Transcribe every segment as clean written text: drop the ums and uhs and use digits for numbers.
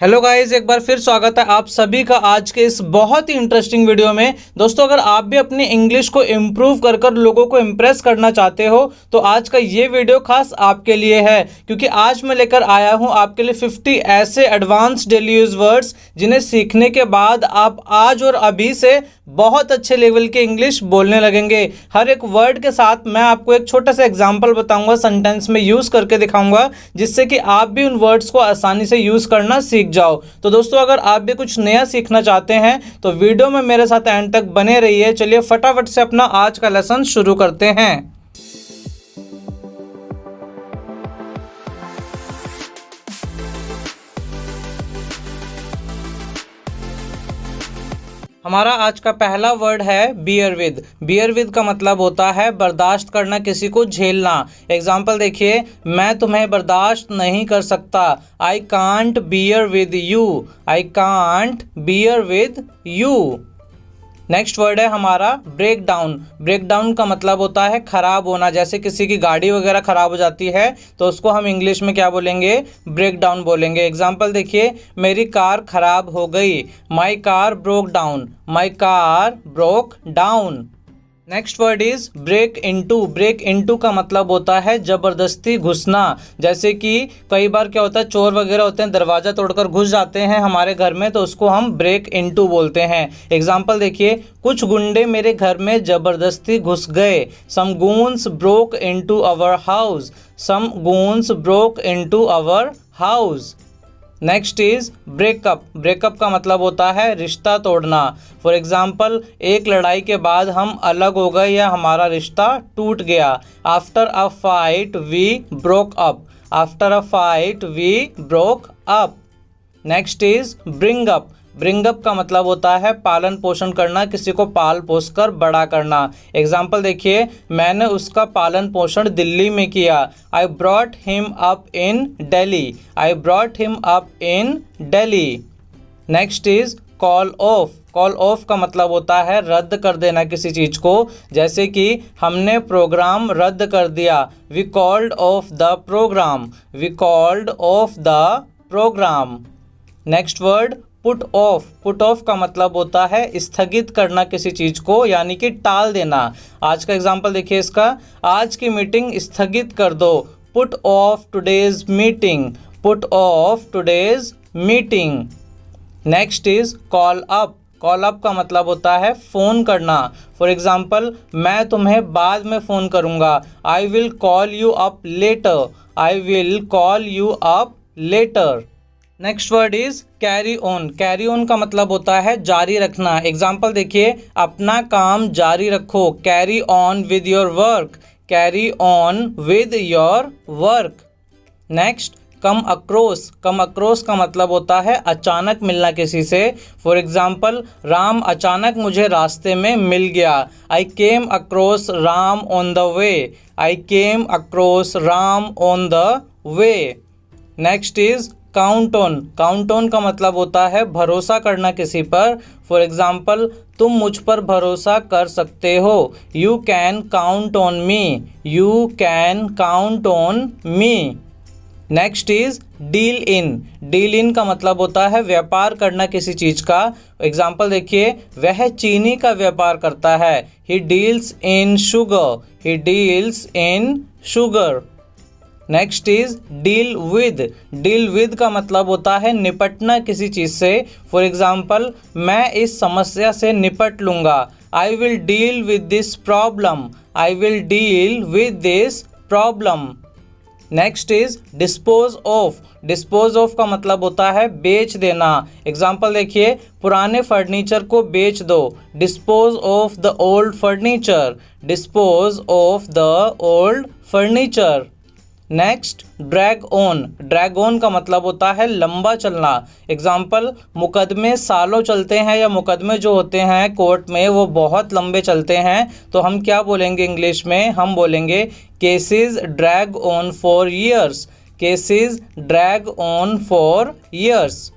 Hello guys, एक बार फिर स्वागत है आप सभी का आज के इस बहुत ही इंटरेस्टिंग वीडियो में। दोस्तों, अगर आप भी अपनी इंग्लिश को इम्प्रूव कर लोगों को इम्प्रेस करना चाहते हो तो आज का ये वीडियो खास आपके लिए है, क्योंकि आज मैं लेकर आया हूँ आपके लिए 50 ऐसे एडवांस डेली यूज वर्ड्स जिन्हें सीखने के बाद आप आज और अभी से बहुत अच्छे लेवल के इंग्लिश बोलने लगेंगे। हर एक वर्ड के साथ मैं आपको एक छोटा सा एग्जाम्पल बताऊंगा, सेंटेंस में यूज़ करके दिखाऊंगा, जिससे कि आप भी उन वर्ड्स को आसानी से यूज़ करना सीख जाओ। तो दोस्तों, अगर आप भी कुछ नया सीखना चाहते हैं तो वीडियो में मेरे साथ एंड तक बने रहिए। चलिए फटाफट से अपना आज का लेसन शुरू करते हैं। हमारा आज का पहला वर्ड है बियर विद। बियर विद का मतलब होता है बर्दाश्त करना, किसी को झेलना। एग्जाम्पल देखिए, मैं तुम्हें बर्दाश्त नहीं कर सकता। I can't bear with you. I can't bear with you. Next word है हमारा ब्रेक डाउन। ब्रेक डाउन का मतलब होता है खराब होना। जैसे किसी की गाड़ी वगैरह खराब हो जाती है तो उसको हम इंग्लिश में क्या बोलेंगे? ब्रेक डाउन बोलेंगे। एग्जाम्पल देखिए, मेरी कार खराब हो गई। My car broke down. My car broke down. Next word is break into. Break into का मतलब होता है ज़बरदस्ती घुसना। जैसे कि कई बार क्या होता है, चोर वगैरह होते हैं, दरवाज़ा तोड़कर घुस जाते हैं हमारे घर में, तो उसको हम ब्रेक इनटू बोलते हैं। एग्जाम्पल देखिए, कुछ गुंडे मेरे घर में ज़बरदस्ती घुस गए। Some goons broke into our house. Some goons broke into our house. Next is breakup. Breakup का मतलब होता है रिश्ता तोड़ना। फॉर एग्जाम्पल, एक लड़ाई के बाद हम अलग हो गए या हमारा रिश्ता टूट गया। After a fight we broke up. After a fight we broke up. Next is bring up. Bring up का मतलब होता है पालन पोषण करना, किसी को पाल पोस कर बड़ा करना। एग्जाम्पल देखिए, मैंने उसका पालन पोषण दिल्ली में किया। I brought him up in Delhi. I brought him up in Delhi. Next is call of. Call of का मतलब होता है रद्द कर देना किसी चीज़ को। जैसे कि हमने प्रोग्राम रद्द कर दिया। We called off the program. We called off the program. Next word put off. Put off का मतलब होता है स्थगित करना किसी चीज़ को, यानी कि टाल देना। आज का एग्जाम्पल देखिए इसका, आज की मीटिंग स्थगित कर दो। Put off today's meeting. Put off today's meeting. Next is call up. Call up का मतलब होता है फ़ोन करना। फॉर एग्जाम्पल, मैं तुम्हें बाद में फ़ोन करूँगा। I will call you up later. I will call you up later. Next word is carry on. Carry on का मतलब होता है जारी रखना। एग्जाम्पल देखिए, अपना काम जारी रखो। Carry on with your work. Carry on with your work. Next come across. Come across का मतलब होता है अचानक मिलना किसी से। फॉर एग्जाम्पल, राम अचानक मुझे रास्ते में मिल गया। I came across Ram on the way. I came across Ram on the way. Next is count on. Count on का मतलब होता है भरोसा करना किसी पर। फॉर एग्जाम्पल, तुम मुझ पर भरोसा कर सकते हो। You can count on me. You can count on me. Next is deal in. Deal in का मतलब होता है व्यापार करना किसी चीज़ का। एग्जाम्पल देखिए, वह चीनी का व्यापार करता है। He deals in sugar. He deals in sugar. Next is deal with. Deal with का मतलब होता है निपटना किसी चीज़ से। फॉर एग्जाम्पल, मैं इस समस्या से निपट लूँगा। I will deal with this problem. I will deal with this problem. Next is dispose of. Dispose of का मतलब होता है बेच देना। एग्जाम्पल देखिए, पुराने फर्नीचर को बेच दो। Dispose of the old furniture. Dispose of the old furniture. Next drag on. Drag on का मतलब होता है लंबा चलना। एग्जाम्पल, मुकदमे सालों चलते हैं या मुकदमे जो होते हैं कोर्ट में वो बहुत लंबे चलते हैं, तो हम क्या बोलेंगे इंग्लिश में? हम बोलेंगे cases drag on for years. Cases drag on for years.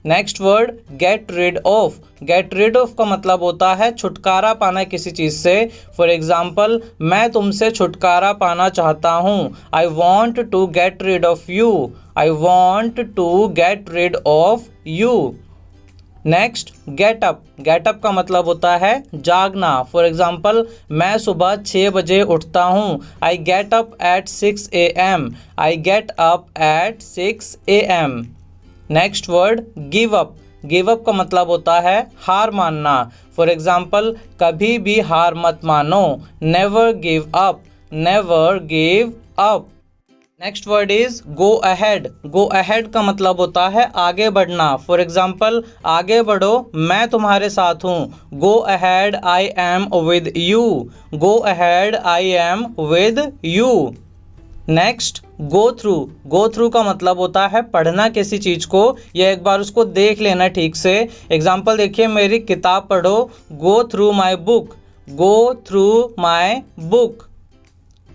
Next word get rid of. Get rid of का मतलब होता है छुटकारा पाना किसी चीज़ से। फॉर एग्जाम्पल, मैं तुमसे छुटकारा पाना चाहता हूँ। I want to get rid of you. I want to get rid of you. Next get up. Get up का मतलब होता है जागना। फॉर एग्जाम्पल, मैं सुबह 6 बजे उठता हूँ। I get up at 6 AM। I get up at 6 AM। Next word give up. Give up का मतलब होता है हार मानना। फॉर एग्जाम्पल, कभी भी हार मत मानो। Never give up. Never give up. Next word is go ahead. Go ahead का मतलब होता है आगे बढ़ना। फॉर एग्जाम्पल, आगे बढ़ो, मैं तुम्हारे साथ हूँ। Go ahead, I am with you. Go ahead, I am with you. Next go through. Go through का मतलब होता है पढ़ना किसी चीज़ को या एक बार उसको देख लेना ठीक से। एग्जाम्पल देखिए, मेरी किताब पढ़ो। Go through my book. Go through my book.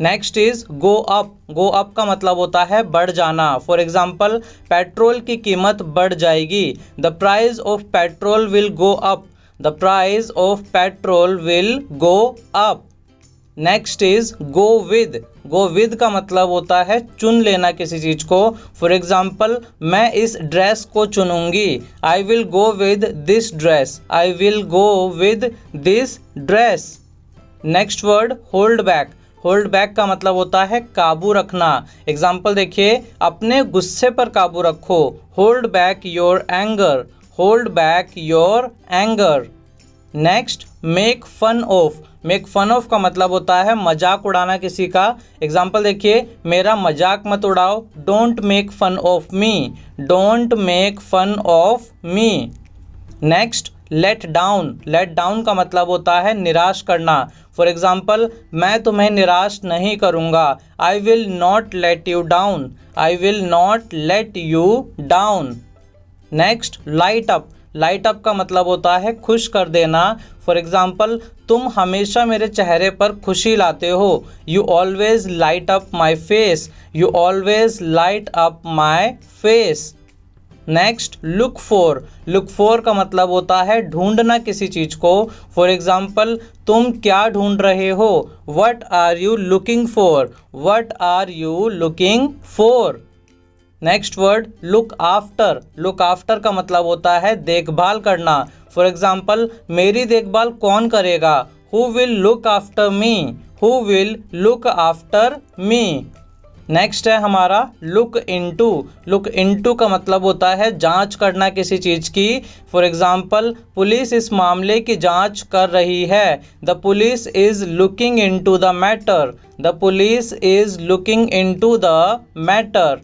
Next is go up. Go up का मतलब होता है बढ़ जाना। फॉर एग्जाम्पल, पेट्रोल की कीमत बढ़ जाएगी। The price of petrol will go up. The price of petrol will go up. Next is go with. Go with का मतलब होता है चुन लेना किसी चीज़ को। फॉर एग्जाम्पल, मैं इस ड्रेस को चुनूंगी। I will go with this dress. I will go with this dress. Next word hold back. Hold back का मतलब होता है काबू रखना। एग्जाम्पल देखिए, अपने गुस्से पर काबू रखो। Hold back your anger. Hold back your anger. Next make fun of. Make fun of का मतलब होता है मजाक उड़ाना किसी का। एग्जाम्पल देखिए, मेरा मजाक मत उड़ाओ। Don't make fun of me. Don't make fun of me. Next let down. Let down का मतलब होता है निराश करना। फॉर एग्जाम्पल, मैं तुम्हें निराश नहीं करूँगा। I will not let you down. I will not let you down. Next light up. Light up का मतलब होता है खुश कर देना। फॉर एग्जाम्पल, तुम हमेशा मेरे चेहरे पर खुशी लाते हो। You always light up my face. You always light up my face. Next look for. Look for का मतलब होता है ढूंढना किसी चीज़ को। फॉर एग्जाम्पल, तुम क्या ढूंढ रहे हो। What are you looking for. What are you looking for. Next word look after. Look after का मतलब होता है देखभाल करना। फॉर एग्जाम्पल, मेरी देखभाल कौन करेगा। Who will look after me. Who will look after me. Next है हमारा लुक इनटू। लुक इनटू का मतलब होता है जांच करना किसी चीज़ की। फॉर एग्जाम्पल, पुलिस इस मामले की जांच कर रही है। The police is looking into the matter. The police is looking into the matter.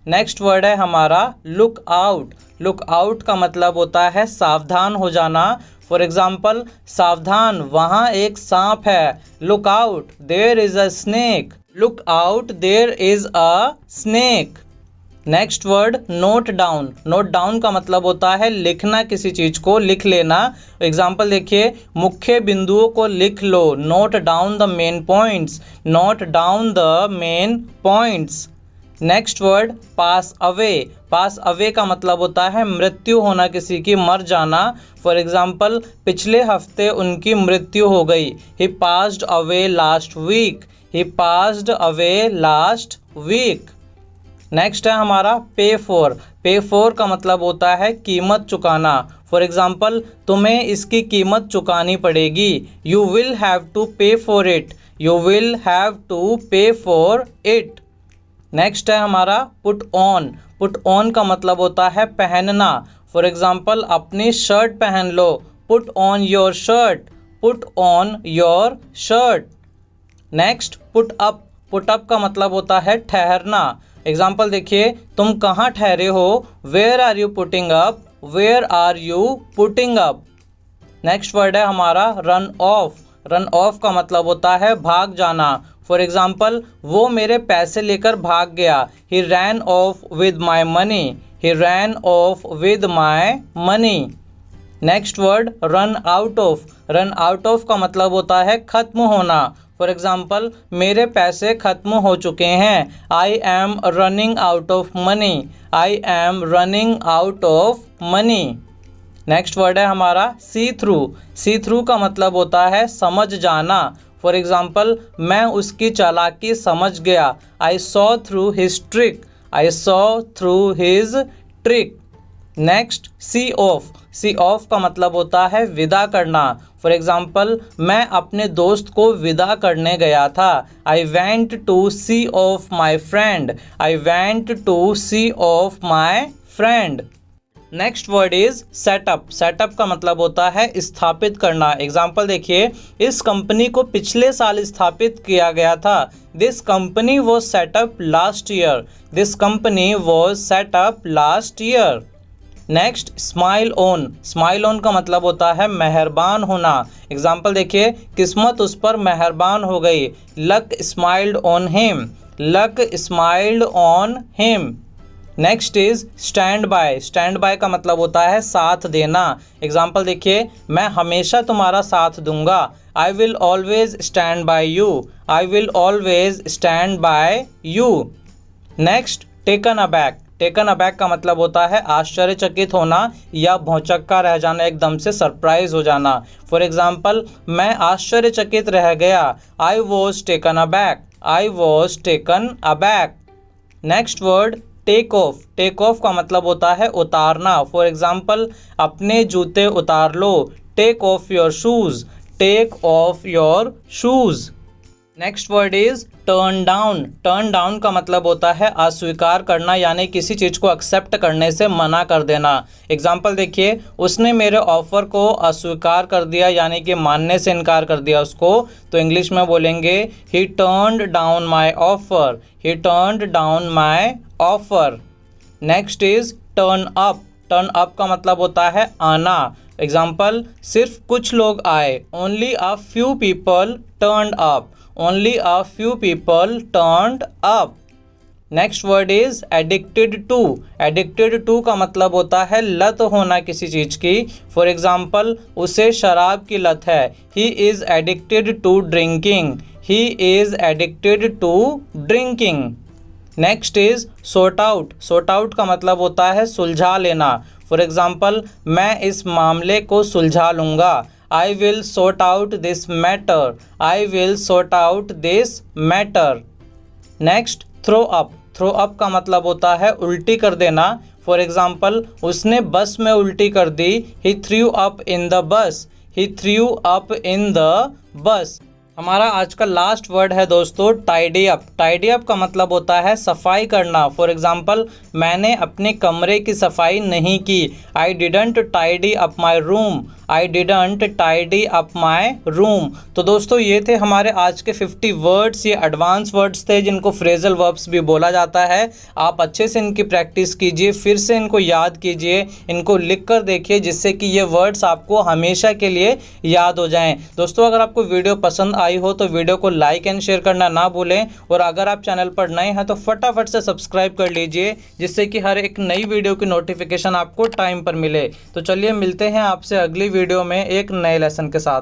Next word है हमारा लुक आउट। लुक आउट का मतलब होता है सावधान हो जाना। फॉर एग्जाम्पल, सावधान, वहाँ एक सांप है। Look out, there is a snake. Look out, there is a snake. Next word note down. Note down का मतलब होता है लिखना किसी चीज़ को, लिख लेना। एग्जाम्पल देखिए, मुख्य बिंदुओं को लिख लो। Note down the main points. Note down the main points. Next word pass away. Pass away का मतलब होता है मृत्यु होना किसी की, मर जाना। फॉर एग्जाम्पल, पिछले हफ्ते उनकी मृत्यु हो गई। He passed away last week. He passed away last week. Next है हमारा पे फॉर। पे फॉर का मतलब होता है कीमत चुकाना। फॉर एग्जाम्पल, तुम्हें इसकी कीमत चुकानी पड़ेगी। You will have to pay for it. You will have to pay for it. Next है हमारा पुट ऑन। पुट ऑन का मतलब होता है पहनना। फॉर एग्जाम्पल, अपनी शर्ट पहन लो। Put on your shirt. Put on your shirt. Next put up. Put up का मतलब होता है ठहरना। एग्जाम्पल देखिए, तुम कहाँ ठहरे हो। Where are you putting up. Where are you putting up. Next word है हमारा रन ऑफ। रन ऑफ का मतलब होता है भाग जाना। फॉर एग्जाम्पल, वो मेरे पैसे लेकर भाग गया। He ran off with my money. He ran off with my money. Next word run out of. Run out of का मतलब होता है खत्म होना। फॉर एग्जाम्पल, मेरे पैसे खत्म हो चुके हैं। I am running out of money. I am running out of money. Next word है हमारा सी थ्रू। सी थ्रू का मतलब होता है समझ जाना। फॉर एग्जाम्पल, मैं उसकी चालाकी समझ गया। I saw through his trick. I saw through his trick. Next see off. See off का मतलब होता है विदा करना। फॉर एग्जाम्पल, मैं अपने दोस्त को विदा करने गया था। I went to see off my friend. I went to see off my friend. Next word is set up. Set up का मतलब होता है स्थापित करना। एग्जाम्पल देखिए, इस कंपनी को पिछले साल स्थापित किया गया था। This company was setup last year. This company was setup last year. Next smile on. Smile on का मतलब होता है मेहरबान होना। एग्जाम्पल देखिए, किस्मत उस पर मेहरबान हो गई। Luck smiled on him. Luck smiled on him. Next is stand by. Stand by का मतलब होता है साथ देना। एग्जाम्पल देखिए, मैं हमेशा तुम्हारा साथ दूंगा। I will always stand by you. I will always stand by you. Next taken aback. Taken aback का मतलब होता है आश्चर्यचकित होना या भौचक्का रह जाना, एकदम से सरप्राइज हो जाना। फॉर एग्जाम्पल, मैं आश्चर्यचकित रह गया। I was taken aback. I was taken aback. Next word take off. Take off का मतलब होता है उतारना। फॉर एग्जाम्पल, अपने जूते उतार लो। Take off your shoes. Take off your shoes. Next word is turn down. Turn down का मतलब होता है अस्वीकार करना, यानी किसी चीज़ को एक्सेप्ट करने से मना कर देना। एग्जाम्पल देखिए, उसने मेरे ऑफर को अस्वीकार कर दिया, यानी कि मानने से इनकार कर दिया उसको। तो इंग्लिश में बोलेंगे ही turned down my offer. He turned down my offer. Next is turn up. Turn up का मतलब होता है आना। एग्जाम्पल, सिर्फ कुछ लोग आए। Only a few people turned up. Only a few people turned up. Next word is addicted to. Addicted to का मतलब होता है लत होना किसी चीज़ की। फॉर एग्जाम्पल, उसे शराब की लत है। He is addicted to drinking. He is addicted to drinking. Next is sort out. Sort out का मतलब होता है सुलझा लेना। फॉर एग्जाम्पल, मैं इस मामले को सुलझा लूँगा। I will sort out this matter. I will sort out this matter. Next, throw up. Throw up का मतलब होता है उल्टी कर देना। फॉर एग्जाम्पल, उसने बस में उल्टी कर दी। He threw up in the bus. He threw up in the bus. हमारा आज का लास्ट वर्ड है दोस्तों टाइडी अप। टाइडी अप का मतलब होता है सफाई करना। फॉर एग्जाम्पल, मैंने अपने कमरे की सफाई नहीं की। I didn't tidy up my room. I didn't tidy up my room. तो दोस्तों, ये थे हमारे आज के 50 वर्ड्स। ये एडवांस वर्ड्स थे जिनको फ्रेजल वर्ब्स भी बोला जाता है। आप अच्छे से इनकी प्रैक्टिस कीजिए, फिर से इनको याद कीजिए, इनको लिख कर देखिए, जिससे कि ये वर्ड्स आपको हमेशा के लिए याद हो जाएं। दोस्तों, अगर आपको वीडियो पसंद आई हो तो वीडियो को लाइक एंड शेयर करना ना भूलें, और अगर आप चैनल पर नए हैं तो फटाफट से सब्सक्राइब कर लीजिए, जिससे कि हर एक नई वीडियो की नोटिफिकेशन आपको टाइम पर मिले। तो चलिए, मिलते हैं आपसे अगली वीडियो में एक नए लेसन के साथ।